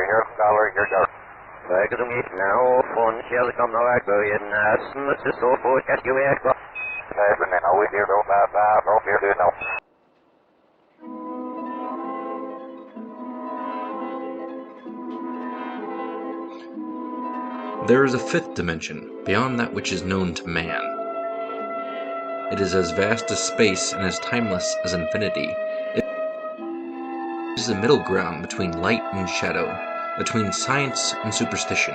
here, Dollar, you're go. Back to the meet now, phone shall come now, I go in, let's just so forth, catch you back. And then always here, don't here, do no. There is a fifth dimension, beyond that which is known to man. It is as vast as space and as timeless as infinity. It is a middle ground between light and shadow, between science and superstition.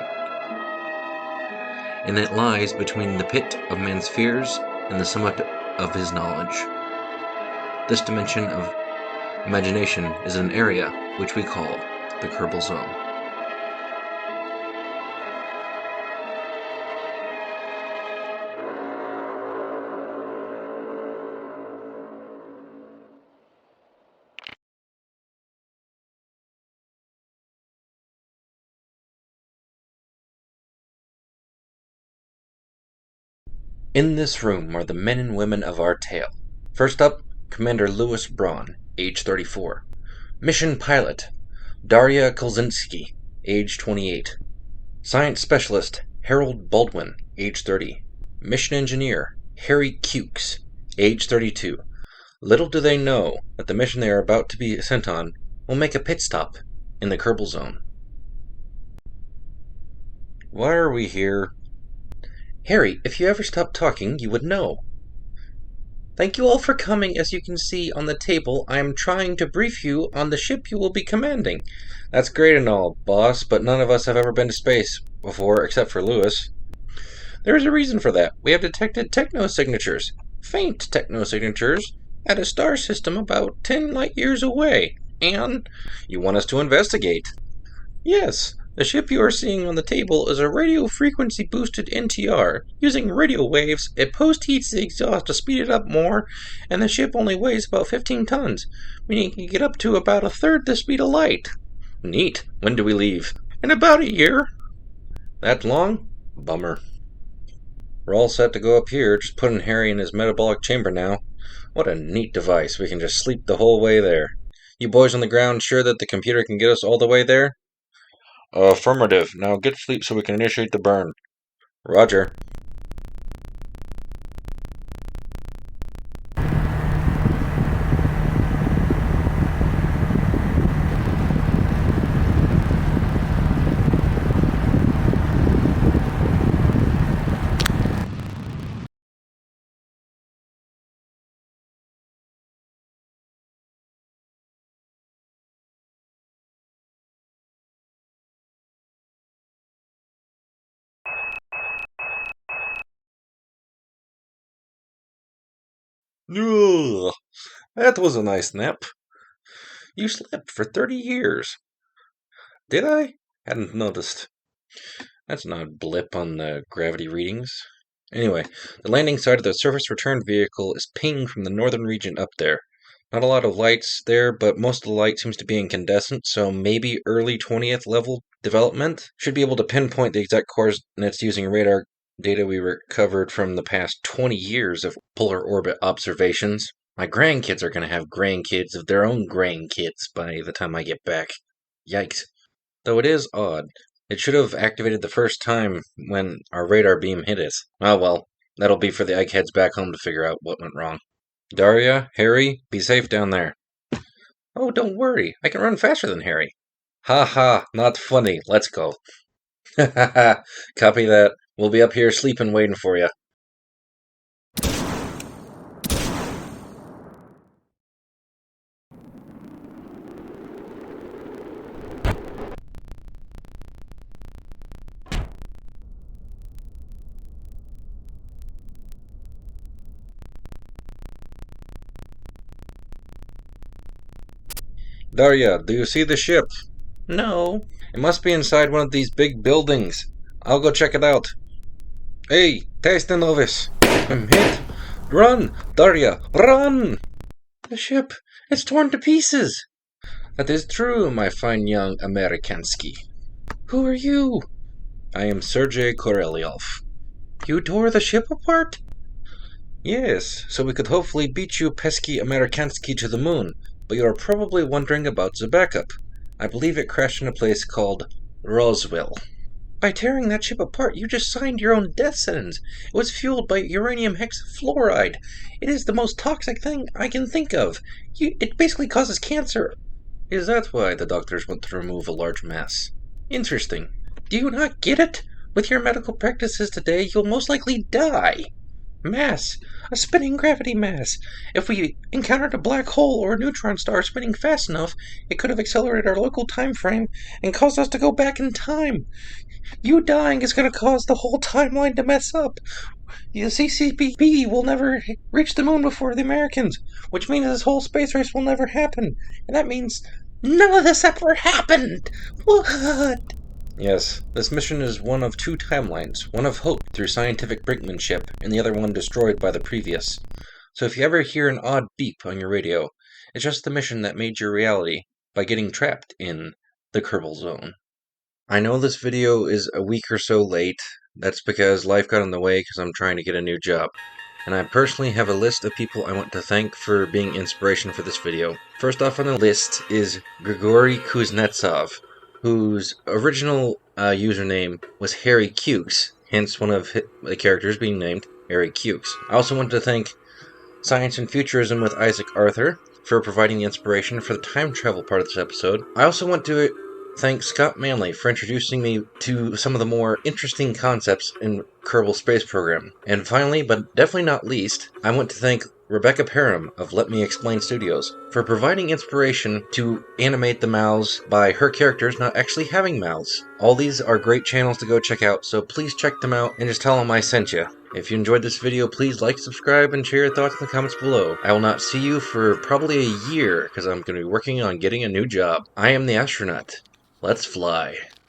And it lies between the pit of man's fears and the summit of his knowledge. This dimension of imagination is an area which we call the Kerbal Zone. In this room are the men and women of our tale. First up, Commander Louis Braun, age 34. Mission Pilot, Darya Kolzinski, age 28. Science Specialist, Harold Baldwin, age 30. Mission Engineer, Harry Cukes, age 32. Little do they know that the mission they are about to be sent on will make a pit stop in the Kerbal Zone. Why are we here? Harry, if you ever stopped talking, you would know. Thank you all for coming. As you can see on the table, I am trying to brief you on the ship you will be commanding. That's great and all, boss, but none of us have ever been to space before, except for Louis. There is a reason for that. We have detected techno-signatures, faint techno-signatures, at a star system about 10 light-years away, and you want us to investigate. Yes. The ship you are seeing on the table is a radio frequency boosted NTR. Using radio waves, it post-heats the exhaust to speed it up more, and the ship only weighs about 15 tons, meaning it can get up to about a third the speed of light. Neat. When do we leave? In about a year. That long? Bummer. We're all set to go up here, just putting Harry in his metabolic chamber now. What a neat device. We can just sleep the whole way there. You boys on the ground sure that the computer can get us all the way there? Affirmative. Now get sleep so we can initiate the burn. Roger. Ugh, that was a nice nap. You slept for 30 years. Did I? Hadn't noticed. That's not a blip on the gravity readings. Anyway, the landing site of the surface return vehicle is pinged from the northern region up there. Not a lot of lights there, but most of the light seems to be incandescent, so maybe early 20th level development. Should be able to pinpoint the exact coordinates using radar data we recovered from the past 20 years of polar orbit observations. My grandkids are going to have grandkids of their own grandkids by the time I get back. Yikes. Though it is odd. It should have activated the first time when our radar beam hit us. Oh well, that'll be for the eggheads back home to figure out what went wrong. Darya, Harry, be safe down there. Oh, don't worry. I can run faster than Harry. Ha ha, not funny. Let's go. Ha ha ha. Copy that. We'll be up here sleeping waiting for you. Darya, do you see the ship? No. It must be inside one of these big buildings. I'll go check it out. Hey, taste the novice. I'm hit. Run, Darya, run! The ship, it's torn to pieces. That is true, my fine young Amerikansky. Who are you? I am Sergei Korelyov. You tore the ship apart? Yes, so we could hopefully beat you pesky Amerikansky to the moon, but you are probably wondering about the backup. I believe it crashed in a place called Roswell. By tearing that ship apart, you just signed your own death sentence. It was fueled by uranium hexafluoride. It is the most toxic thing I can think of. It basically causes cancer. Is that why the doctors want to remove a large mass? Interesting. Do you not get it? With your medical practices today, you'll most likely die. Mass. A spinning gravity mass. If we encountered a black hole or a neutron star spinning fast enough, it could have accelerated our local time frame and caused us to go back in time. You dying is going to cause the whole timeline to mess up. The CCP will never reach the moon before the Americans, which means this whole space race will never happen. And that means none of this ever happened. What? Yes, this mission is one of two timelines, one of hope through scientific brinkmanship, and the other one destroyed by the previous. So if you ever hear an odd beep on your radio, it's just the mission that made your reality by getting trapped in the Kerbal Zone. I know this video is a week or so late. That's because life got in the way because I'm trying to get a new job. And I personally have a list of people I want to thank for being inspiration for this video. First off on the list is Grigory Kuznetsov, whose original username was Harry Cukes, hence one of the characters being named Harry Cukes. I also want to thank Science and Futurism with Isaac Arthur for providing the inspiration for the time travel part of this episode. I also want to thank Scott Manley for introducing me to some of the more interesting concepts in Kerbal Space Program. And finally, but definitely not least, I want to thank Rebecca Parham of Let Me Explain Studios for providing inspiration to animate the mouths by her characters not actually having mouths. All these are great channels to go check out, so please check them out and just tell them I sent you. If you enjoyed this video, please like, subscribe, and share your thoughts in the comments below. I will not see you for probably a year, because I'm going to be working on getting a new job. I am the astronaut. Let's fly.